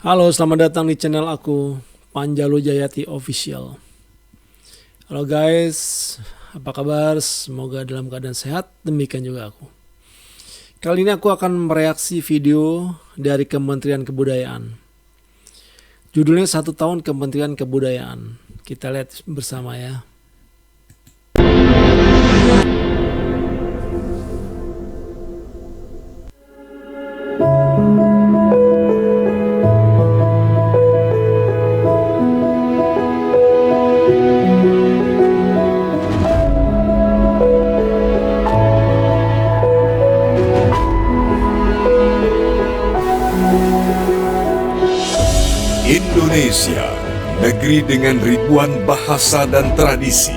Halo, selamat datang di channel aku, Panjalu Jayati Official. Halo guys, apa kabar? Semoga dalam keadaan sehat, demikian juga aku. Kali ini aku akan mereaksi video dari Kementerian Kebudayaan. Judulnya 1 tahun Kementerian Kebudayaan. Kita lihat bersama ya. Indonesia, negeri dengan ribuan bahasa dan tradisi,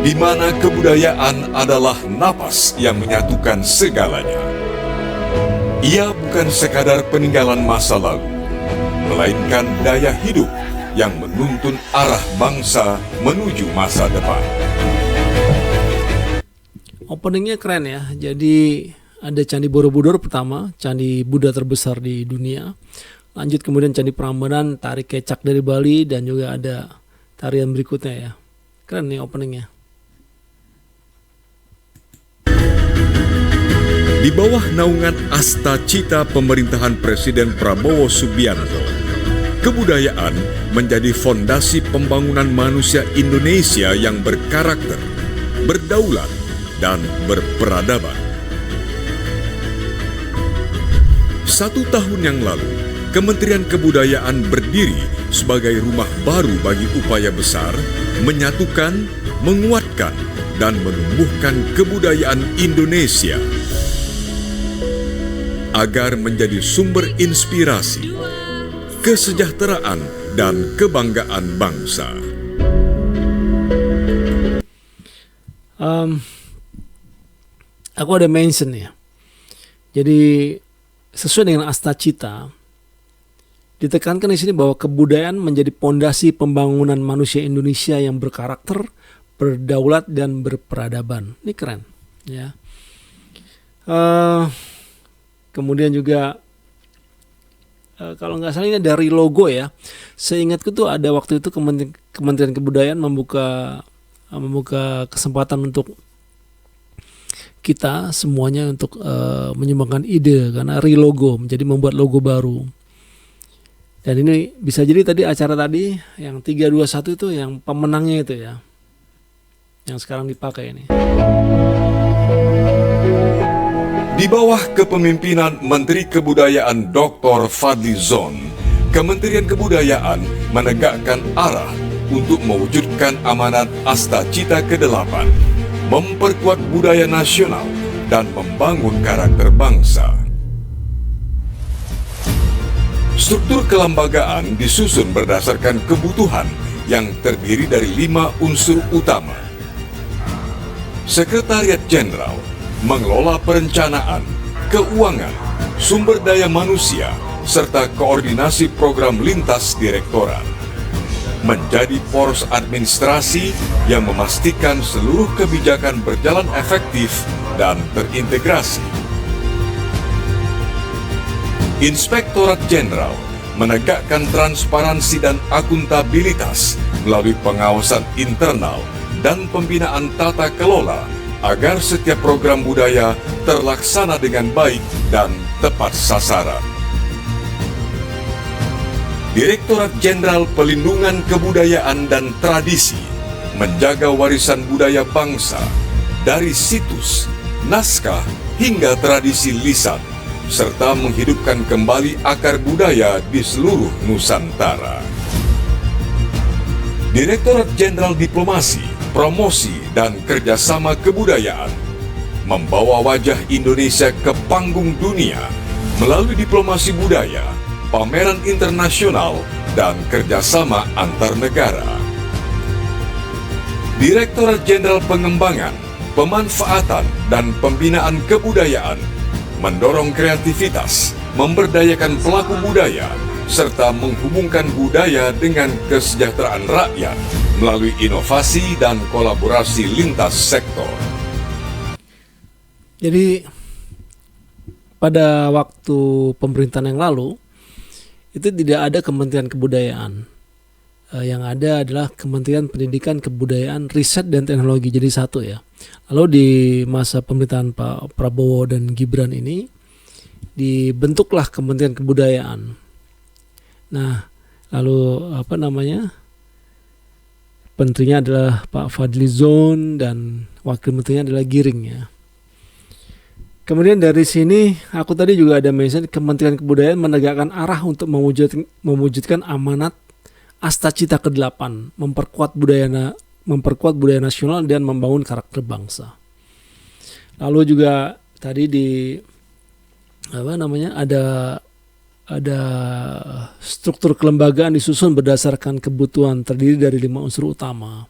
di mana kebudayaan adalah napas yang menyatukan segalanya. Ia bukan sekadar peninggalan masa lalu, melainkan daya hidup yang menuntun arah bangsa menuju masa depan. Openingnya keren ya, jadi ada Candi Borobudur pertama, candi Buddha terbesar di dunia. Lanjut kemudian Candi Prambanan, tari kecak dari Bali, dan juga ada tarian berikutnya ya. Keren nih openingnya. Di bawah naungan Asta Cita pemerintahan Presiden Prabowo Subianto, kebudayaan menjadi fondasi pembangunan manusia Indonesia yang berkarakter, berdaulat, dan berperadaban. 1 tahun yang lalu, Kementerian Kebudayaan berdiri sebagai rumah baru bagi upaya besar menyatukan, menguatkan, dan menumbuhkan kebudayaan Indonesia agar menjadi sumber inspirasi, kesejahteraan, dan kebanggaan bangsa. Aku ada mention ya. Jadi sesuai dengan Asta Cita, ditekankan di sini bahwa kebudayaan menjadi pondasi pembangunan manusia Indonesia yang berkarakter, berdaulat, dan berperadaban. Ini keren, ya. Kemudian juga kalau nggak salah ini dari logo ya. Seingatku tuh ada waktu itu Kementerian Kebudayaan membuka kesempatan untuk kita semuanya untuk menyumbangkan ide karena relogo, menjadi membuat logo baru. Dan ini bisa jadi tadi acara tadi yang 321 itu yang pemenangnya itu ya, yang sekarang dipakai ini. Di bawah kepemimpinan Menteri Kebudayaan Dr. Fadly Zon, Kementerian Kebudayaan menegakkan arah untuk mewujudkan amanat Asta Cita ke-8, memperkuat budaya nasional, dan membangun karakter bangsa. Struktur kelembagaan disusun berdasarkan kebutuhan yang terdiri dari 5 unsur utama. Sekretariat Jenderal mengelola perencanaan, keuangan, sumber daya manusia, serta koordinasi program lintas direktorat. Menjadi poros administrasi yang memastikan seluruh kebijakan berjalan efektif dan terintegrasi. Inspektorat Jenderal menegakkan transparansi dan akuntabilitas melalui pengawasan internal dan pembinaan tata kelola agar setiap program budaya terlaksana dengan baik dan tepat sasaran. Direktorat Jenderal Pelindungan Kebudayaan dan Tradisi menjaga warisan budaya bangsa dari situs, naskah, hingga tradisi lisan, serta menghidupkan kembali akar budaya di seluruh Nusantara. Direktorat Jenderal Diplomasi, Promosi, dan Kerjasama Kebudayaan membawa wajah Indonesia ke panggung dunia melalui diplomasi budaya, pameran internasional, dan kerjasama antar negara. Direktorat Jenderal Pengembangan, Pemanfaatan, dan Pembinaan Kebudayaan mendorong kreativitas, memberdayakan pelaku budaya, serta menghubungkan budaya dengan kesejahteraan rakyat melalui inovasi dan kolaborasi lintas sektor. Jadi pada waktu pemerintahan yang lalu itu tidak ada Kementerian Kebudayaan. Yang ada adalah Kementerian Pendidikan, Kebudayaan, Riset dan Teknologi, jadi satu ya. Lalu di masa pemerintahan Pak Prabowo dan Gibran ini dibentuklah Kementerian Kebudayaan. Nah, lalu menterinya adalah Pak Fadlizon dan wakil menterinya adalah Giring ya. Kemudian dari sini aku tadi juga ada mention Kementerian Kebudayaan menegakkan arah untuk mewujudkan amanat Astacita ke-8, memperkuat budaya nasional dan membangun karakter bangsa. Lalu juga tadi ada struktur kelembagaan disusun berdasarkan kebutuhan, terdiri dari 5 unsur utama.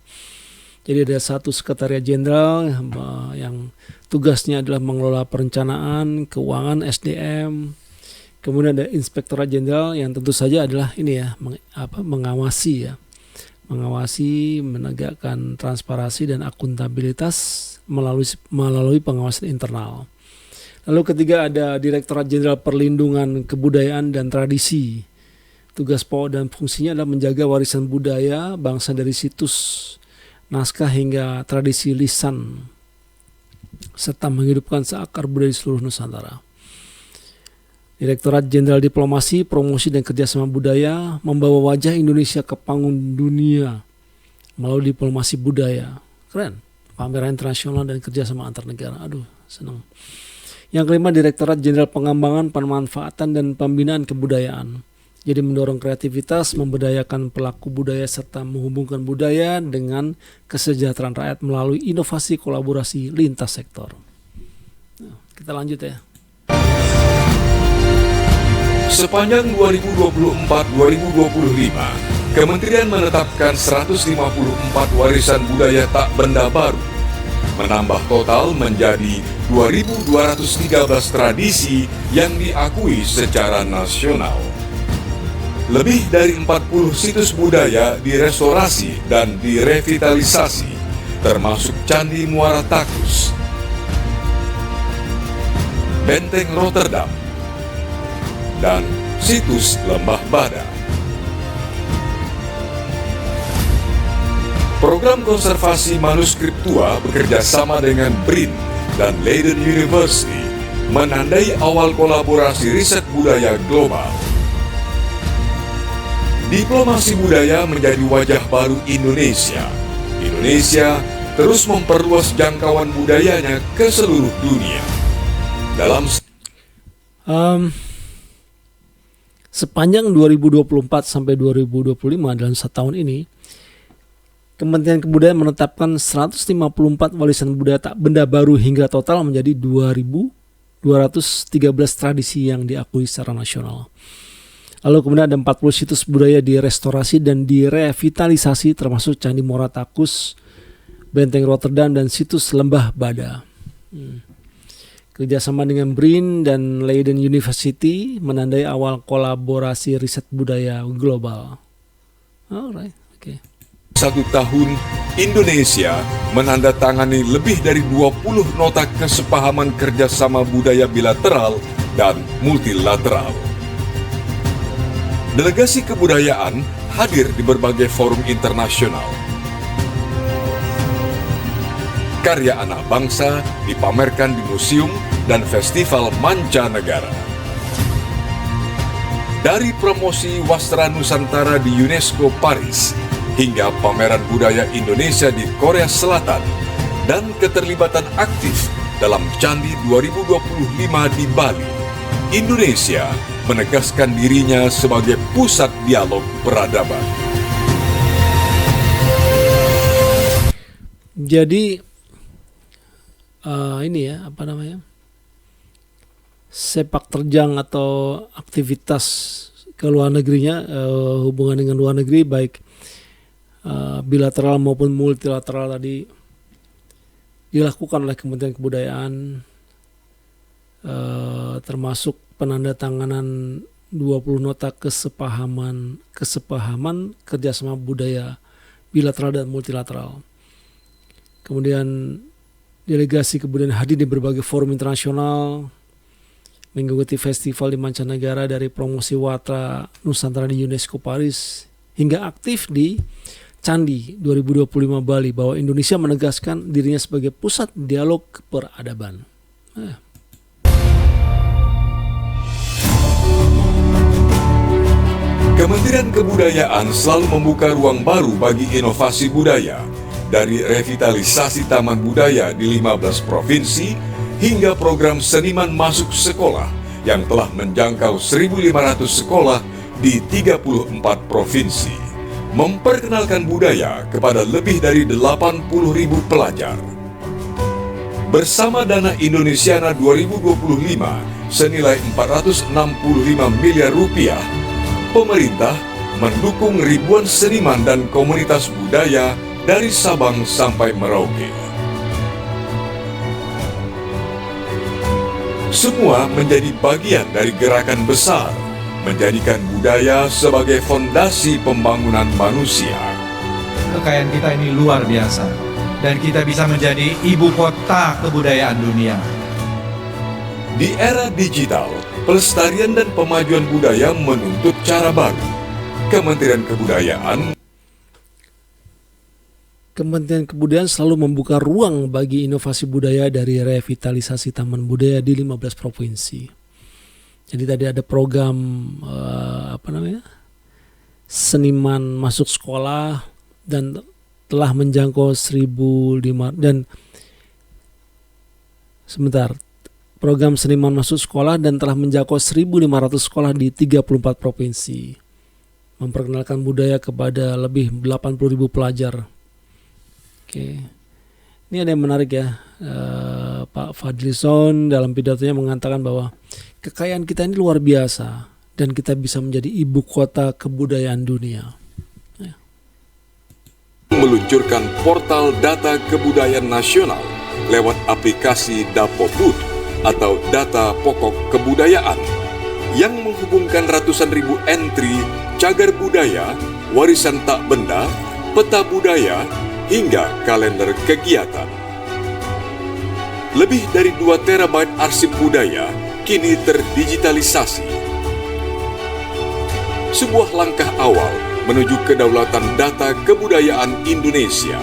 Jadi ada 1 sekretariat jenderal yang tugasnya adalah mengelola perencanaan, keuangan, SDM. Kemudian ada inspektorat jenderal yang tentu saja adalah mengawasi, menegakkan transparansi dan akuntabilitas melalui pengawasan internal. Lalu ketiga ada Direktorat Jenderal Perlindungan Kebudayaan dan Tradisi. Tugas pokok dan fungsinya adalah menjaga warisan budaya bangsa dari situs, naskah hingga tradisi lisan, serta menghidupkan seakar budaya di seluruh Nusantara. Direktorat Jenderal Diplomasi, Promosi dan Kerjasama Budaya membawa wajah Indonesia ke panggung dunia melalui diplomasi budaya. Keren. Pameran internasional dan kerjasama antar negara. Aduh, senang. Yang kelima, Direktorat Jenderal Pengembangan, Pemanfaatan dan Pembinaan Kebudayaan. Jadi mendorong kreativitas, memberdayakan pelaku budaya serta menghubungkan budaya dengan kesejahteraan rakyat melalui inovasi kolaborasi lintas sektor. Nah, kita lanjut ya. Sepanjang 2024-2025, Kementerian menetapkan 154 warisan budaya tak benda baru, menambah total menjadi 2.213 tradisi yang diakui secara nasional. Lebih dari 40 situs budaya direstorasi dan direvitalisasi, termasuk Candi Muara Takus, Benteng Rotterdam, dan situs Lembah Bada. Program konservasi manuskrip tua bekerja sama dengan BRIN dan Leiden University menandai awal kolaborasi riset budaya global. Diplomasi budaya menjadi wajah baru Indonesia. Indonesia terus memperluas jangkauan budayanya ke seluruh dunia. Sepanjang 2024 sampai 2025 dalam 1 tahun ini, Kementerian Kebudayaan menetapkan 154 warisan budaya tak benda baru hingga total menjadi 2.213 tradisi yang diakui secara nasional. Lalu kemudian ada 40 situs budaya direstorasi dan direvitalisasi, termasuk Candi Muara Takus, Benteng Rotterdam, dan situs Lembah Bada. Kerjasama dengan BRIN dan Leiden University menandai awal kolaborasi riset budaya global. Alright, oke. 1 tahun, Indonesia menandatangani lebih dari 20 nota kesepahaman kerjasama budaya bilateral dan multilateral. Delegasi kebudayaan hadir di berbagai forum internasional. Karya anak bangsa dipamerkan di museum dan festival mancanegara. Dari promosi Wastra Nusantara di UNESCO Paris hingga pameran budaya Indonesia di Korea Selatan dan keterlibatan aktif dalam Candi 2025 di Bali, Indonesia menegaskan dirinya sebagai pusat dialog peradaban. Jadi sepak terjang atau aktivitas ke luar negerinya, hubungan dengan luar negeri baik bilateral maupun multilateral tadi dilakukan oleh Kementerian Kebudayaan, termasuk penandatanganan 20 nota kesepahaman kerjasama budaya bilateral dan multilateral. Kemudian delegasi kebudayaan hadir di berbagai forum internasional, mengikuti festival di mancanegara dari promosi Watra Nusantara di UNESCO Paris hingga aktif di Candi 2025 Bali, bahwa Indonesia menegaskan dirinya sebagai pusat dialog peradaban. Kementerian Kebudayaan selalu membuka ruang baru bagi inovasi budaya, dari revitalisasi taman budaya di 15 provinsi hingga program seniman masuk sekolah yang telah menjangkau 1.500 sekolah di 34 provinsi, memperkenalkan budaya kepada lebih dari 80.000 pelajar. Bersama dana Indonesiana 2025 senilai 465 miliar rupiah, pemerintah mendukung ribuan seniman dan komunitas budaya dari Sabang sampai Merauke. Semua menjadi bagian dari gerakan besar, menjadikan budaya sebagai fondasi pembangunan manusia. Kekayaan kita ini luar biasa, dan kita bisa menjadi ibu kota kebudayaan dunia. Di era digital, pelestarian dan pemajuan budaya menuntut cara baru. Kementerian Kebudayaan selalu membuka ruang bagi inovasi budaya dari revitalisasi taman budaya di 15 provinsi. Jadi tadi ada program seniman masuk sekolah dan telah menjangkau 1.500 dan program seniman masuk sekolah dan telah menjangkau 1.500 sekolah di 34 provinsi. Memperkenalkan budaya kepada lebih 80.000 pelajar. Oke. Ini ada yang menarik ya. Pak Fadlizon dalam pidatonya mengatakan bahwa kekayaan kita ini luar biasa dan kita bisa menjadi ibu kota kebudayaan dunia. Meluncurkan portal data kebudayaan nasional lewat aplikasi Dapobud atau Data Pokok Kebudayaan yang menghubungkan ratusan ribu entry cagar budaya, warisan tak benda, peta budaya, hingga kalender kegiatan. Lebih dari 2 terabyte arsip budaya kini terdigitalisasi. Sebuah langkah awal menuju kedaulatan data kebudayaan Indonesia.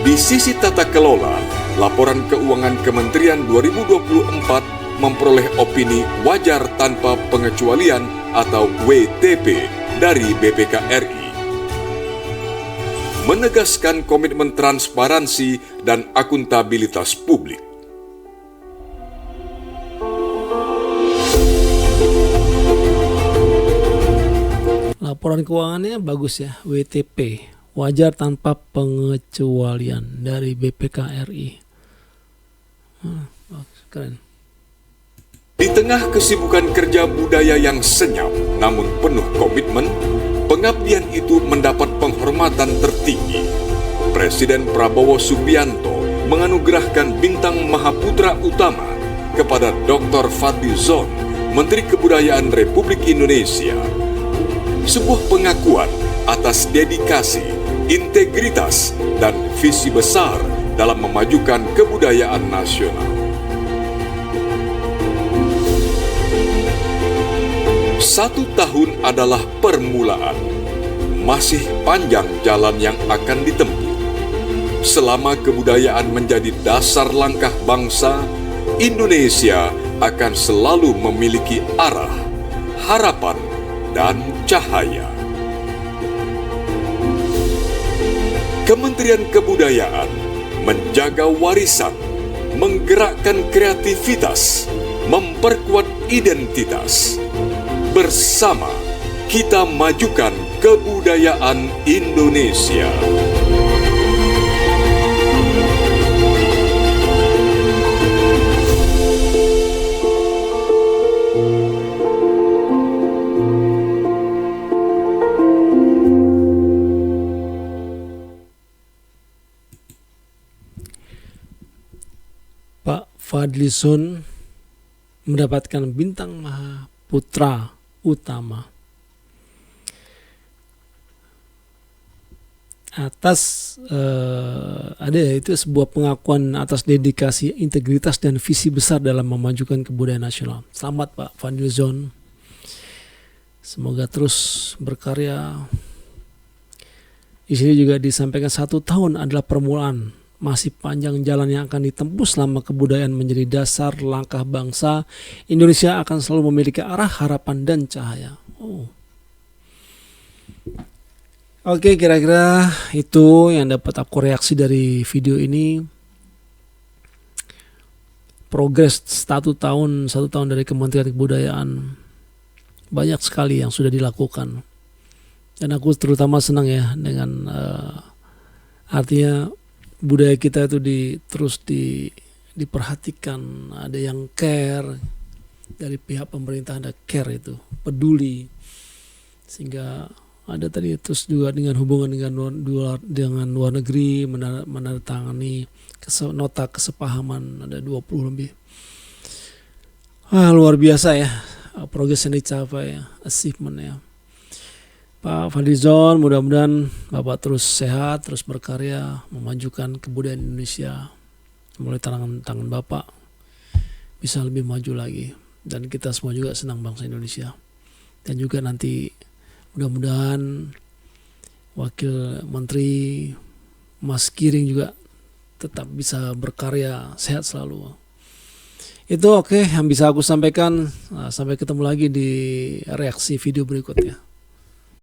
Di sisi tata kelola, laporan keuangan Kementerian 2024 memperoleh opini wajar tanpa pengecualian atau WTP dari BPK RI. Menegaskan komitmen transparansi dan akuntabilitas publik. Laporan keuangannya bagus ya, WTP, wajar tanpa pengecualian dari BPK RI. Keren. Di tengah kesibukan kerja budaya yang senyap namun penuh komitmen, pengabdian itu mendapat penghormatan tertinggi. Presiden Prabowo Subianto menganugerahkan Bintang Mahaputra Utama kepada Dr. Fadlizon, Menteri Kebudayaan Republik Indonesia. Sebuah pengakuan atas dedikasi, integritas, dan visi besar dalam memajukan kebudayaan nasional. 1 tahun adalah permulaan. Masih panjang jalan yang akan ditempuh. Selama kebudayaan menjadi dasar langkah bangsa, Indonesia akan selalu memiliki arah, harapan, dan cahaya. Kementerian Kebudayaan menjaga warisan, menggerakkan kreativitas, memperkuat identitas. Bersama kita majukan kebudayaan Indonesia. Pak Fadlizon mendapatkan Bintang Mahaputra Utama. atas ada ya, itu sebuah pengakuan atas dedikasi, integritas dan visi besar dalam memajukan kebudayaan nasional. Selamat Pak Fadlizon. Semoga terus berkarya. Di sini juga disampaikan 1 tahun adalah permulaan. Masih panjang jalan yang akan ditempuh selama kebudayaan menjadi dasar langkah bangsa. Indonesia akan selalu memiliki arah, harapan, dan cahaya. Oke, kira-kira itu yang dapat aku reaksi dari video ini. Progres 1 tahun dari Kementerian Kebudayaan, banyak sekali yang sudah dilakukan. Dan aku terutama senang ya dengan artinya budaya kita itu terus diperhatikan. Ada yang care dari pihak pemerintah, ada care itu, peduli, sehingga ada tadi terus juga dengan hubungan dengan luar negeri, menandatangani nota kesepahaman, ada 20 lebih. Luar biasa ya progres yang dicapai ya, achievement ya. Pak Fadlizon, mudah-mudahan Bapak terus sehat, terus berkarya, memajukan kebudayaan Indonesia. Mulai tangan Bapak bisa lebih maju lagi. Dan kita semua juga senang bangsa Indonesia. Dan juga nanti mudah-mudahan Wakil Menteri Mas Giring juga tetap bisa berkarya, sehat selalu. Itu oke yang bisa aku sampaikan. Sampai ketemu lagi di reaksi video berikutnya.